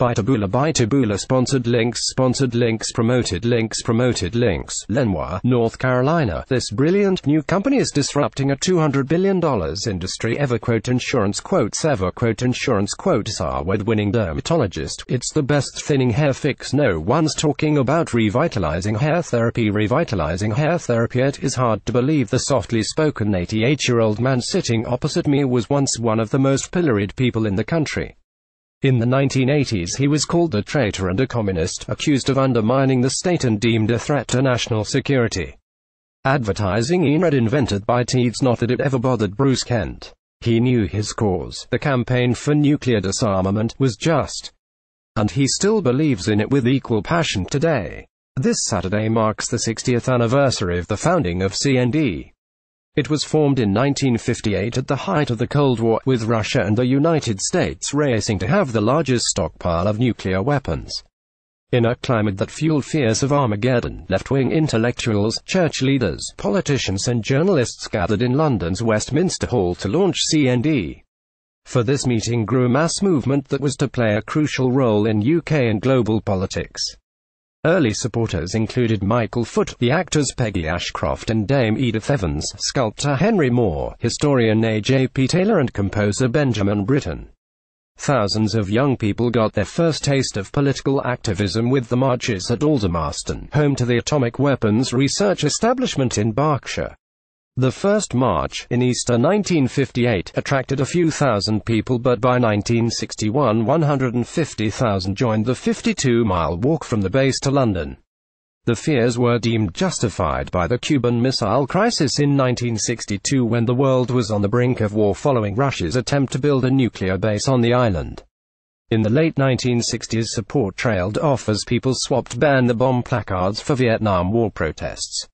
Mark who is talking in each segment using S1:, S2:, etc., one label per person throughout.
S1: By Taboola sponsored links promoted links Lenoir, North Carolina. This brilliant new company is disrupting a $200 billion industry. Insurance award-winning dermatologist. It's the best thinning hair fix. No one's talking about revitalizing hair therapy. It is hard to believe the softly spoken 88-year-old man sitting opposite me was once one of the most pilloried people in the country. In the 1980s he was called a traitor and a communist, accused of undermining the state and deemed a threat to national security. Advertising invented by Teeds, not that it ever bothered Bruce Kent. He knew his cause, the campaign for nuclear disarmament, was just. And he still believes in it with equal passion today. This Saturday marks the 60th anniversary of the founding of CND. It was formed in 1958 at the height of the Cold War, with Russia and the United States racing to have the largest stockpile of nuclear weapons. In a climate that fueled fears of Armageddon, left-wing intellectuals, church leaders, politicians and journalists gathered in London's Westminster Hall to launch CND. For this meeting grew a mass movement that was to play a crucial role in UK and global politics. Early supporters included Michael Foot, the actors Peggy Ashcroft and Dame Edith Evans, sculptor Henry Moore, historian A.J.P. Taylor and composer Benjamin Britten. Thousands of young people got their first taste of political activism with the marches at Aldermaston, home to the atomic weapons research establishment in Berkshire. The first march, in Easter 1958, attracted a few thousand people, but by 1961 150,000 joined the 52-mile walk from the base to London. The fears were deemed justified by the Cuban Missile Crisis in 1962, when the world was on the brink of war following Russia's attempt to build a nuclear base on the island. In the late 1960s, support trailed off as people swapped "Ban the Bomb" placards for Vietnam War protests.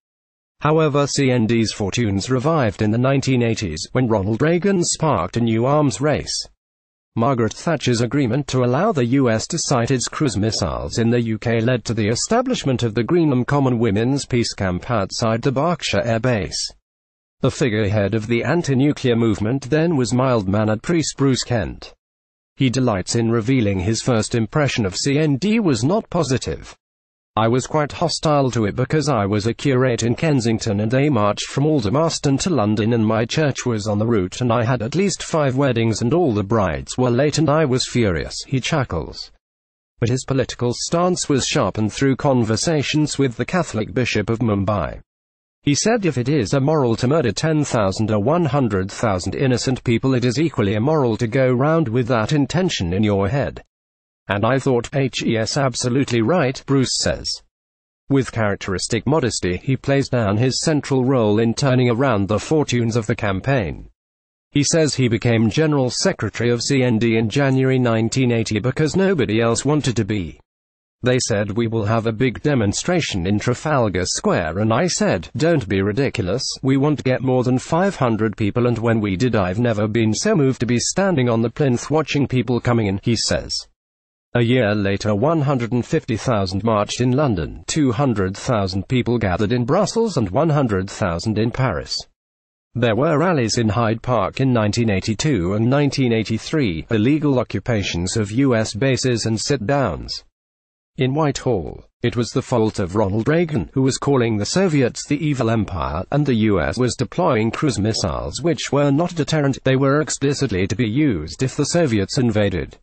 S1: However, CND's fortunes revived in the 1980s, when Ronald Reagan sparked a new arms race. Margaret Thatcher's agreement to allow the US to site its cruise missiles in the UK led to the establishment of the Greenham Common Women's Peace Camp outside the Berkshire Air Base. The figurehead of the anti-nuclear movement then was mild-mannered priest Bruce Kent. He delights in revealing his first impression of CND was not positive. "I was quite hostile to it because I was a curate in Kensington and they marched from Aldermaston to London and my church was on the route and I had at least 5 weddings and all the brides were late and I was furious," he chuckles. But his political stance was sharpened through conversations with the Catholic Bishop of Mumbai. He said, "If it is immoral to murder 10,000 or 100,000 innocent people, it is equally immoral to go round with that intention in your head." And I thought, yes, absolutely right, Bruce says. With characteristic modesty, he plays down his central role in turning around the fortunes of the campaign. He says he became General Secretary of CND in January 1980 because nobody else wanted to be. "They said we will have a big demonstration in Trafalgar Square and I said, don't be ridiculous, we want to get more than 500 people and when we did I've never been so moved to be standing on the plinth watching people coming in," he says. A year later 150,000 marched in London, 200,000 people gathered in Brussels and 100,000 in Paris. There were rallies in Hyde Park in 1982 and 1983, illegal occupations of US bases and sit-downs. In Whitehall, it was the fault of Ronald Reagan, who was calling the Soviets the evil empire, and the US was deploying cruise missiles which were not a deterrent, they were explicitly to be used if the Soviets invaded.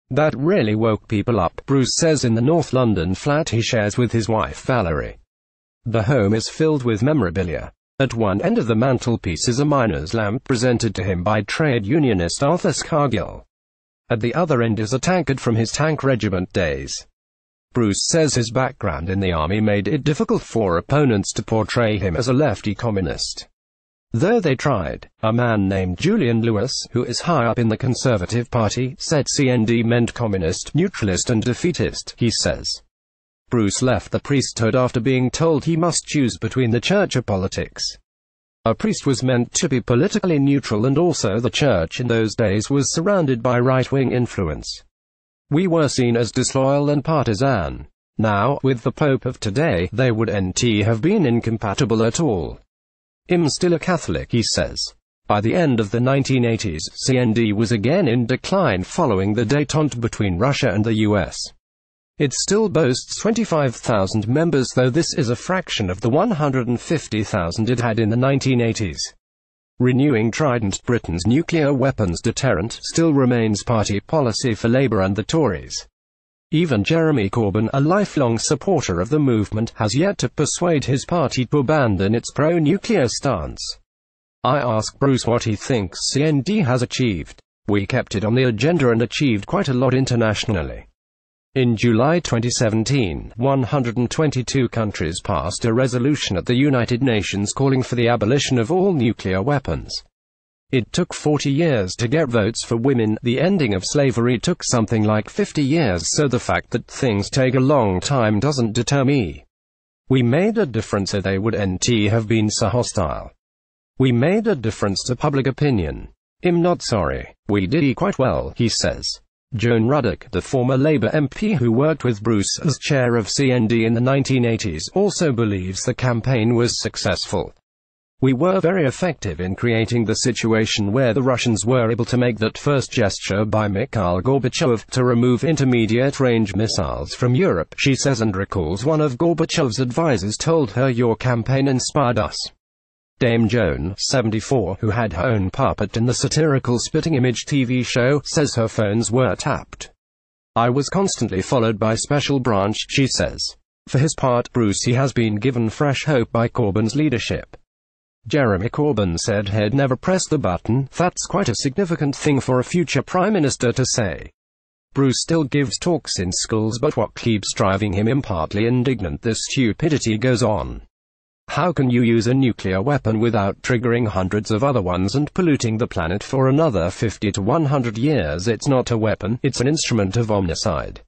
S1: That really woke people up, Bruce says in the North London flat he shares with his wife Valerie. The home is filled with memorabilia. At one end of the mantelpiece is a miner's lamp presented to him by trade unionist Arthur Scargill. At the other end is a tankard from his tank regiment days. Bruce says his background in the army made it difficult for opponents to portray him as a lefty communist. Though they tried, a man named Julian Lewis, who is high up in the Conservative Party, said CND meant communist, neutralist and defeatist, he says. Bruce left the priesthood after being told he must choose between the church or politics. A priest was meant to be politically neutral and also the church in those days was surrounded by right-wing influence. "We were seen as disloyal and partisan. Now, with the Pope of today, they would not have been incompatible at all. I'm still a Catholic," he says. By the end of the 1980s, CND was again in decline following the détente between Russia and the US. It still boasts 25,000 members, though this is a fraction of the 150,000 it had in the 1980s. Renewing Trident, Britain's nuclear weapons deterrent, still remains party policy for Labour and the Tories. Even Jeremy Corbyn, a lifelong supporter of the movement, has yet to persuade his party to abandon its pro-nuclear stance. I ask Bruce what he thinks CND has achieved. We kept it on the agenda and achieved quite a lot internationally. In July 2017, 122 countries passed a resolution at the United Nations calling for the abolition of all nuclear weapons. It took 40 years to get votes for women. The ending of slavery took something like 50 years, so the fact that things take a long time doesn't deter me. We made a difference, so they wouldn't have been so hostile. We made a difference to public opinion. I'm not sorry. We did quite well, he says. Joan Ruddock, the former Labour MP who worked with Bruce as chair of CND in the 1980s, also believes the campaign was successful. We were very effective in creating the situation where the Russians were able to make that first gesture by Mikhail Gorbachev to remove intermediate-range missiles from Europe, she says, and recalls one of Gorbachev's advisors told her, "Your campaign inspired us." Dame Joan, 74, who had her own puppet in the satirical Spitting Image TV show, says her phones were tapped. "I was constantly followed by Special Branch," she says. For his part, Bruce, he has been given fresh hope by Corbyn's leadership. Jeremy Corbyn said he'd never press the button. That's quite a significant thing for a future Prime Minister to say. Bruce still gives talks in schools, but what keeps driving him, partly indignant, the stupidity goes on. How can you use a nuclear weapon without triggering hundreds of other ones and polluting the planet for another 50 to 100 years? It's not a weapon, it's an instrument of omnicide.